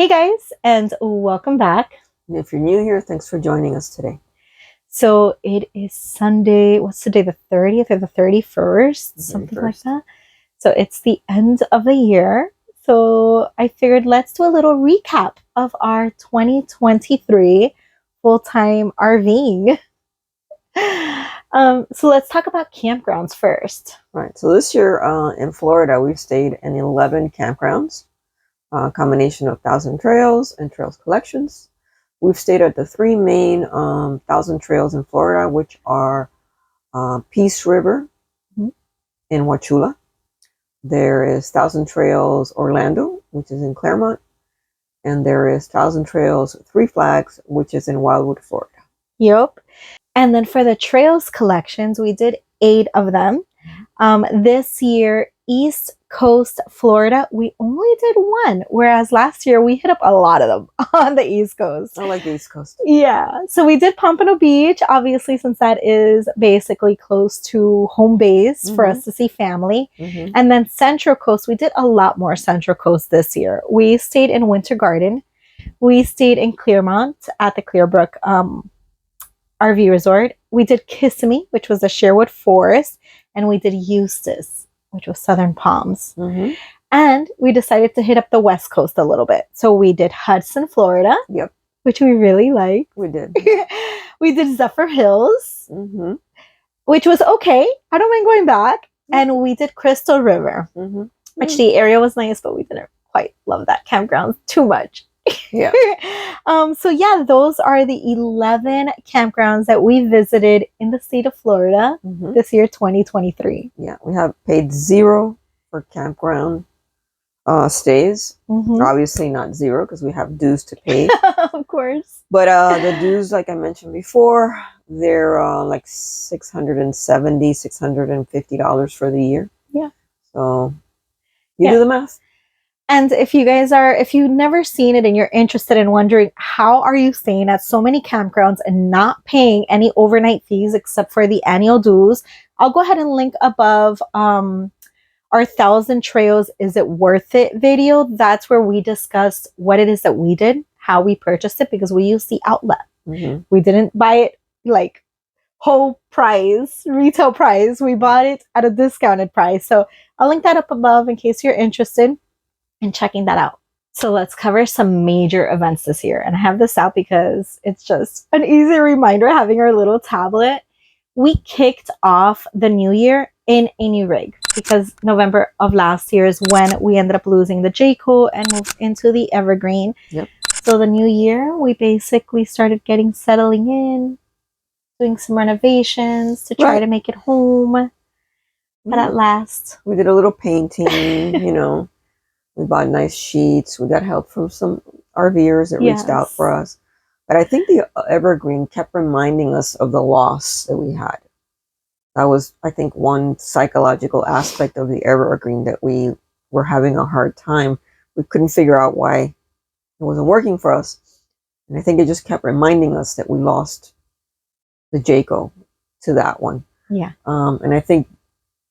Hey guys, and welcome back. And if you're new here, thanks for joining us today. So it is Sunday. What's today? The 30th or the 31st? Something like that. So it's the end of the year. So I figured let's do a little recap of our 2023 full-time RVing. So let's talk about campgrounds first. Right. So this year in Florida, we've stayed in 11 campgrounds, a combination of Thousand Trails and Trails Collections. We've stayed at the three main Thousand Trails in Florida, which are Peace River in Wauchula. There is Thousand Trails Orlando, which is in Claremont. And there is Thousand Trails Three Flags, which is in Wildwood, Florida. Yep. And then for the Trails collections, we did 8 of them. This year, East Coast Florida, we only did 1, whereas last year we hit up a lot of them on the East Coast. I like the East Coast. Yeah. So we did Pompano Beach, obviously, since that is basically close to home base for us to see family. And then Central Coast, we did a lot more Central Coast this year. We stayed in Winter Garden. We stayed in Claremont at the Clearbrook RV Resort. We did Kissimmee, which was the Sherwood Forest, and we did Eustis, which was Southern Palms. And we decided to hit up the West Coast a little bit. So we did Hudson, Florida. Yep. Which we really liked. We did. We did Zephyr Hills, which was okay. I don't mind going back. And we did Crystal River, which the area was nice, but we didn't quite love that campground too much. Yeah. So yeah, those are the 11 campgrounds that we visited in the state of Florida this year, 2023. Yeah, we have paid 0 for campground stays. Obviously not 0 because we have dues to pay. Of course. But the dues, like I mentioned before, they're like $670, $650 for the year. Yeah. So you do the math. And if you've never seen it and you're interested in wondering how are you staying at so many campgrounds and not paying any overnight fees except for the annual dues, I'll go ahead and link above our Thousand Trails Is It Worth It video. That's where we discussed what it is that we did, how we purchased it, because we used the outlet. We didn't buy it like whole price, retail price. We bought it at a discounted price. So I'll link that up above in case you're interested in checking that out. So let's cover some major events this year. And I have this out because it's just an easy reminder having our little tablet. We kicked off the new year in a new rig because November of last year is when we ended up losing the Jayco and moved into the Evergreen. Yep. So the new year, we basically started settling in, doing some renovations to try to make it home. But at last, we did a little painting, you know. We bought nice sheets. We got help from some RVers that reached out for us. But I think the Evergreen kept reminding us of the loss that we had. That was, I think, one psychological aspect of the Evergreen that we were having a hard time. We couldn't figure out why it wasn't working for us. And I think it just kept reminding us that we lost the Jayco to that one. Yeah. And I think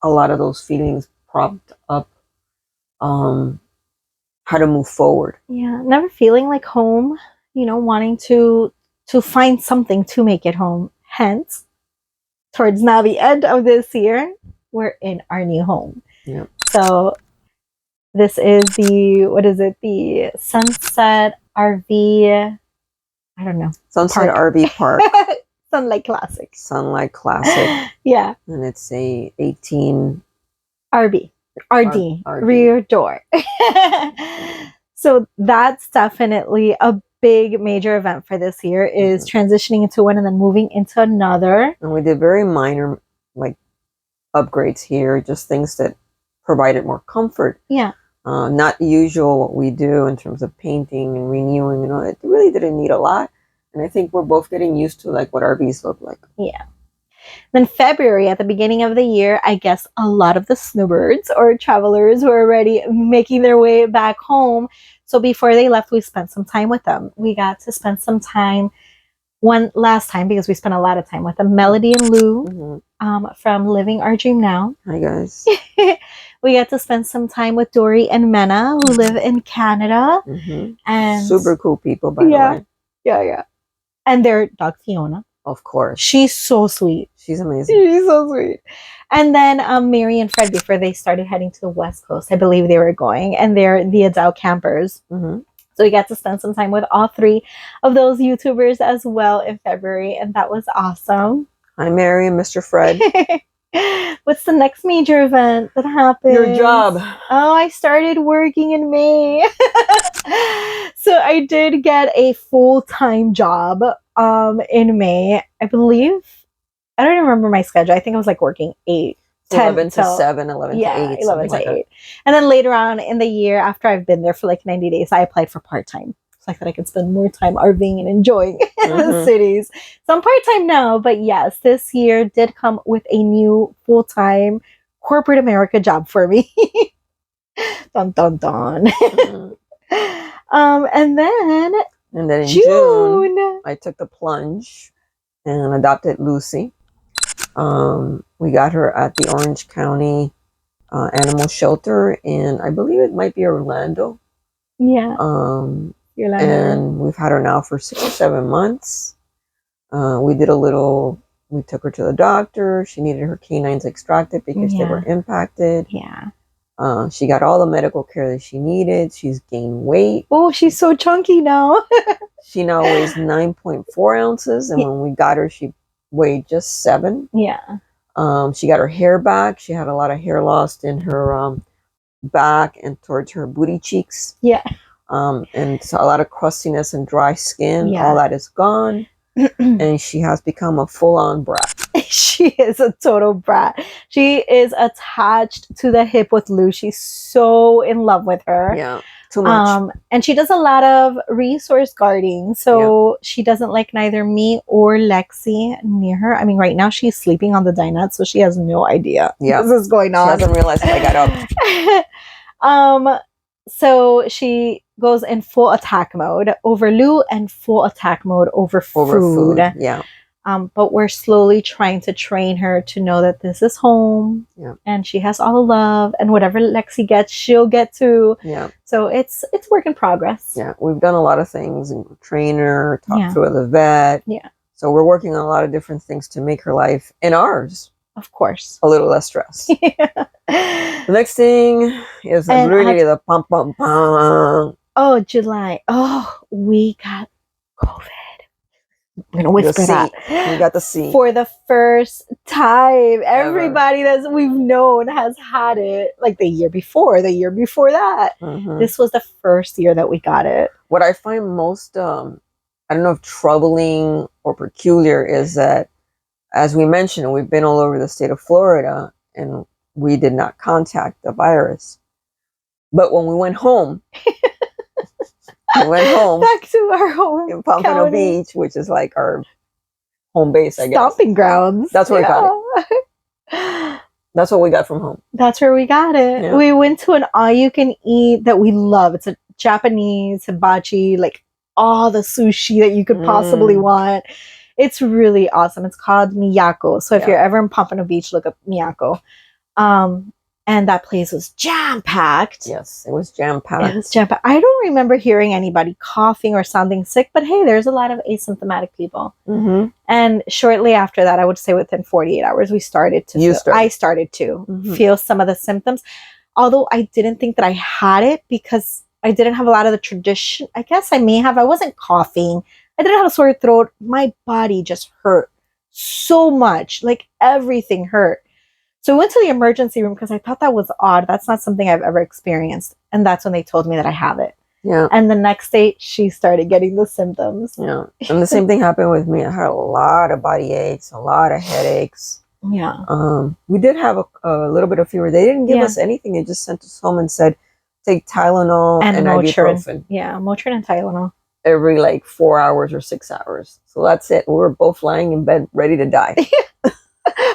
a lot of those feelings propped up how to move forward. Yeah, never feeling like home, you know, wanting to find something to make it home. Hence, towards now the end of this year, we're in our new home. Yeah. So this is the Sunset RV, I don't know. Sunset RV Park. Sunlight Classic. Sunlight Classic. Yeah. And it's a 18 RD, rear door. So that's definitely a big major event for this year is transitioning into one and then moving into another. And we did very minor like upgrades here, just things that provided more comfort. Yeah. Not usual what we do in terms of painting and renewing and all that. It really didn't need a lot. And I think we're both getting used to like what RVs look like. Yeah. Then February, at the beginning of the year, I guess a lot of the snowbirds or travelers were already making their way back home. So before they left, we spent some time with them. We got to spend some time one last time because we spent a lot of time with them. Melody and Lou from Living Our Dream Now. Hi, guys. We get to spend some time with Dory and Mena, who live in Canada. And super cool people, by the way. Yeah. And their dog Fiona. Of course. She's so sweet. She's amazing. She's so sweet. And then Mary and Fred, before they started heading to the West Coast, I believe they were going, and they're the Adele campers. So we got to spend some time with all three of those YouTubers as well in February, and that was awesome. Hi, Mary and Mr. Fred. What's the next major event that happened? Your job. Oh, I started working in May. So I did get a full-time job in May, I believe. I don't remember my schedule. I think I was like working 11 to 7, 11 to 8. 11 to 8. And then later on in the year, after I've been there for like 90 days, I applied for part-time. So I thought I could spend more time Rving and enjoying the cities. So I'm part-time now, but yes, this year did come with a new full-time corporate America job for me. Dun, dun, dun. And then in June, I took the plunge and adopted Lucy. We got her at the Orange County Animal Shelter in, I believe it might be Orlando. Yeah. Orlando. And we've had her now for 6 or 7 months. We took her to the doctor. She needed her canines extracted because they were impacted. Yeah. She got all the medical care that she needed. She's gained weight. Oh, she's so chunky now. She now weighs 9.4 ounces. And when we got her, she weighed just 7. Yeah. She got her hair back. She had a lot of hair lost in her back and towards her booty cheeks. Yeah. And so a lot of crustiness and dry skin. Yeah. All that is gone. And she has become a full-on brat. She is a total brat. She is attached to the hip with Lou. She's so in love with her. Yeah. Too much. And she does a lot of resource guarding. So she doesn't like neither me or Lexi near her. I mean, right now she's sleeping on the dinette, so she has no idea this is going on. She doesn't realize that I got up. So she goes in full attack mode over Lou and full attack mode over food. Yeah. But we're slowly trying to train her to know that this is home, and she has all the love, and whatever Lexi gets, she'll get too. Yeah. So it's work in progress. Yeah, we've done a lot of things, and train her, talk to her, the vet. Yeah. So we're working on a lot of different things to make her life and ours, of course, a little less stress. The next thing is really the pum pum pum. Oh, July. Oh, we got COVID. I'm gonna whisper that. We got the C. For the first time, everybody that we've known has had it. Like the year before that. This was the first year that we got it. What I find most, I don't know if troubling or peculiar, is that, as we mentioned, we've been all over the state of Florida, and we did not contact the virus. But when we went home, back to our home in Pompano Beach, which is like our home base, I guess. Stomping grounds. That's where we got it. That's what we got from home. That's where we got it. Yeah. We went to an all-you-can-eat that we love. It's a Japanese hibachi, like all the sushi that you could possibly want. It's really awesome. It's called Miyako. So if you're ever in Pompano Beach, look up Miyako. And that place was jam-packed. Yes, it was jam-packed. It was jam-packed. I don't remember hearing anybody coughing or sounding sick, but hey, there's a lot of asymptomatic people. And shortly after that, I would say within 48 hours, I started to feel some of the symptoms. Although I didn't think that I had it because I didn't have a lot of the tradition. I guess I may have. I wasn't coughing. I didn't have a sore throat. My body just hurt so much. Like everything hurt. So I went to the emergency room because I thought that was odd. That's not something I've ever experienced. And that's when they told me that I have it. Yeah. And the next day, she started getting the symptoms. Yeah. And the same thing happened with me. I had a lot of body aches, a lot of headaches. Yeah. We did have a little bit of fever. They didn't give us anything. They just sent us home and said, take Tylenol and ibuprofen. Yeah, Motrin and Tylenol. Every like 4 hours or 6 hours. So that's it. We were both lying in bed ready to die.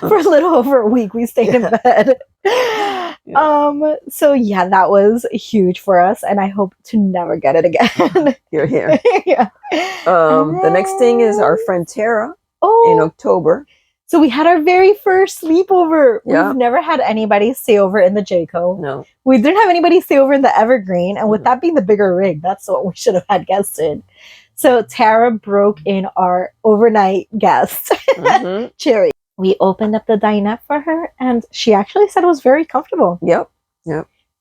For a little over a week, we stayed in bed. So yeah, that was huge for us, and I hope to never get it again. You're here. The next thing is our friend Tara in October. So we had our very first sleepover. Yeah. We've never had anybody stay over in the Jayco. No. We didn't have anybody stay over in the Evergreen. And with that being the bigger rig, that's what we should have had guests in. So Tara broke in our overnight guest, Cherry. We opened up the dinette for her, and she actually said it was very comfortable. Yep.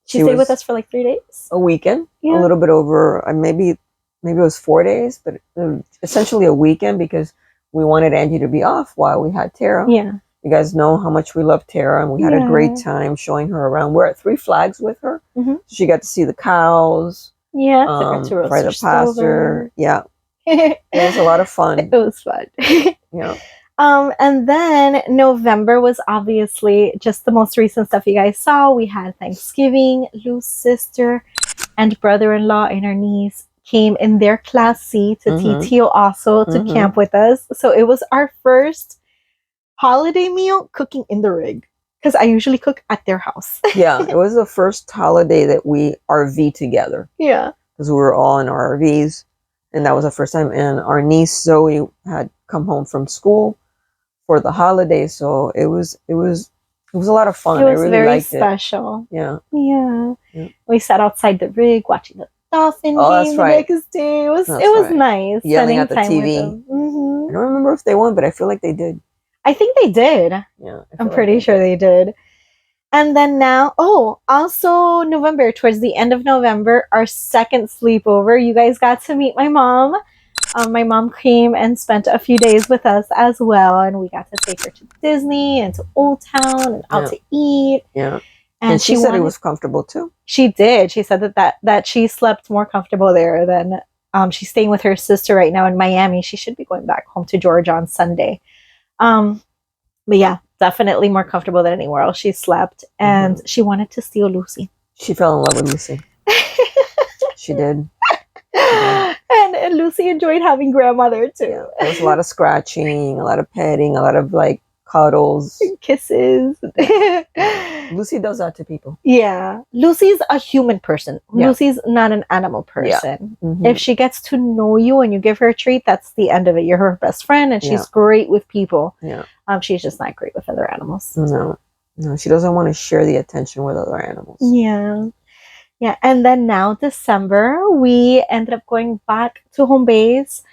She stayed with us for like 3 days. A weekend. Yeah. A little bit over, maybe it was 4 days, but essentially a weekend because we wanted Angie to be off while we had Tara. Yeah. You guys know how much we love Tara, and we had a great time showing her around. We're at Three Flags with her. So she got to see the cows. Yeah. Fry the pasture. Yeah. It was a lot of fun. It was fun. Yeah. And then November was obviously just the most recent stuff you guys saw. We had Thanksgiving. Lou's sister and brother-in-law and her niece came in their Class C to TTO also to camp with us. So it was our first holiday meal cooking in the rig, because I usually cook at their house. Yeah, it was the first holiday that we RV together. Yeah. Because we were all in our RVs, and that was the first time. And our niece Zoe had come home from school for the holidays, so it was a lot of fun. It was I really very liked special. It. Yeah. We sat outside the rig watching the Dolphin game the next day. It was nice. Yelling at the TV. I don't remember if they won, but I feel like they did. I think they did. Yeah. I'm pretty sure they did. And then now, also November, towards the end of November, our second sleepover, you guys got to meet my mom. My mom came and spent a few days with us as well, and we got to take her to Disney and to Old Town and out to eat. Yeah. And she said it was comfortable too. She did. She said that she slept more comfortable there than she's staying with her sister right now in Miami. She should be going back home to Georgia on Sunday. But yeah, definitely more comfortable than anywhere else she slept. And she wanted to steal Lucy. She fell in love with Lucy. She did. And Lucy enjoyed having grandmother too. Yeah, there was a lot of scratching, a lot of petting, a lot of like cuddles, kisses. Lucy does that to people. Yeah, Lucy's a human person. Lucy's not an animal person. If she gets to know you and you give her a treat, that's the end of it. You're her best friend, and she's great with people. Yeah. She's just not great with other animals. No, she doesn't want to share the attention with other animals. Yeah, and then now December, we ended up going back to home base.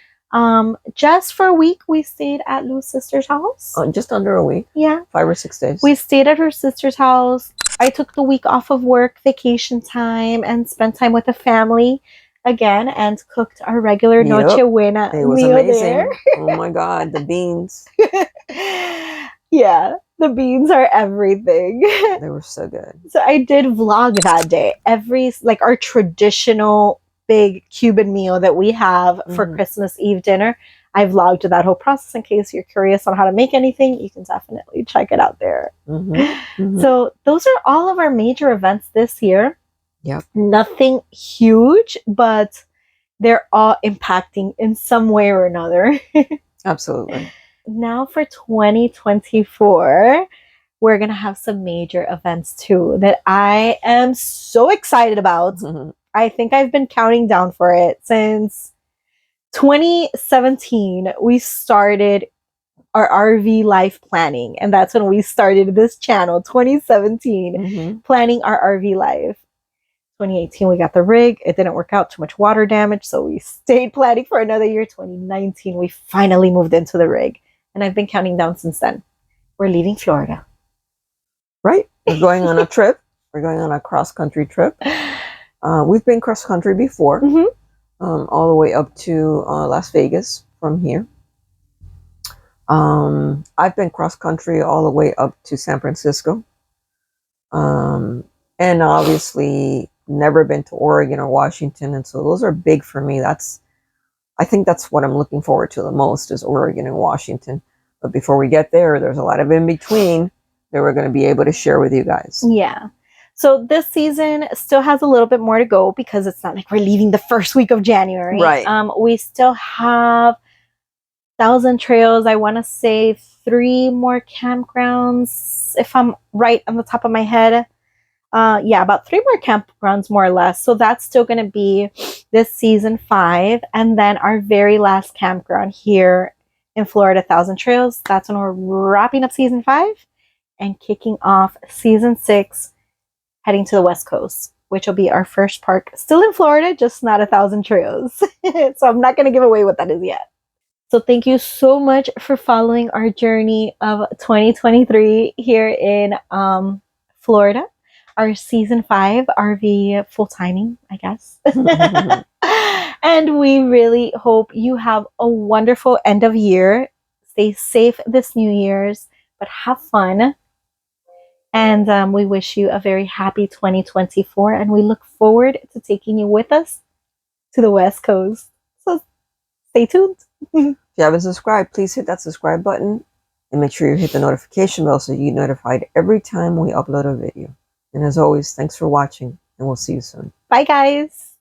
Just for a week, we stayed at Lou's sister's house. Just under a week. Yeah. 5 or 6 days. We stayed at her sister's house. I took the week off of work, vacation time, and spent time with the family again, and cooked our regular Noche Buena meal. It was amazing. There. Oh my God, the beans. Yeah, the beans are everything. They were so good. So I did vlog that day. Our traditional big Cuban meal that we have for Christmas Eve dinner. I vlogged that whole process in case you're curious on how to make anything. You can definitely check it out there. So those are all of our major events this year. Yep. Nothing huge, but they're all impacting in some way or another. Absolutely. Now for 2024, we're going to have some major events too that I am so excited about. I think I've been counting down for it since 2017. We started our RV life planning, and that's when we started this channel. 2017, planning our RV life. 2018, we got the rig. It didn't work out, too much water damage, so we stayed planning for another year. 2019, we finally moved into the rig, and I've been counting down since then. We're leaving Florida. Right. We're going on a trip. We're going on a cross-country trip. We've been cross-country before, all the way up to Las Vegas from here. I've been cross-country all the way up to San Francisco. And obviously never been to Oregon or Washington. And so those are big for me. I think that's what I'm looking forward to the most, is Oregon and Washington. But before we get there, there's a lot of in between that we're going to be able to share with you guys. Yeah. So this season still has a little bit more to go, because it's not like we're leaving the first week of January. Right. We still have 1,000 trails. I want to say 3 more campgrounds, if I'm right on the top of my head. About 3 more campgrounds, more or less. So that's still going to be this season 5. And then our very last campground here in Florida, 1,000 Trails. That's when we're wrapping up season 5 and kicking off season 6, heading to the West Coast, which will be our first park still in Florida, just not 1,000 Trails. So I'm not going to give away what that is yet. So thank you so much for following our journey of 2023 here in Florida, our season 5 RV full timing, I guess. And we really hope you have a wonderful end of year. Stay safe this New Year's, but have fun. And we wish you a very happy 2024. And we look forward to taking you with us to the West Coast. So stay tuned. If you haven't subscribed, please hit that subscribe button and make sure you hit the notification bell so you get notified every time we upload a video. And as always, thanks for watching, and we'll see you soon. Bye, guys.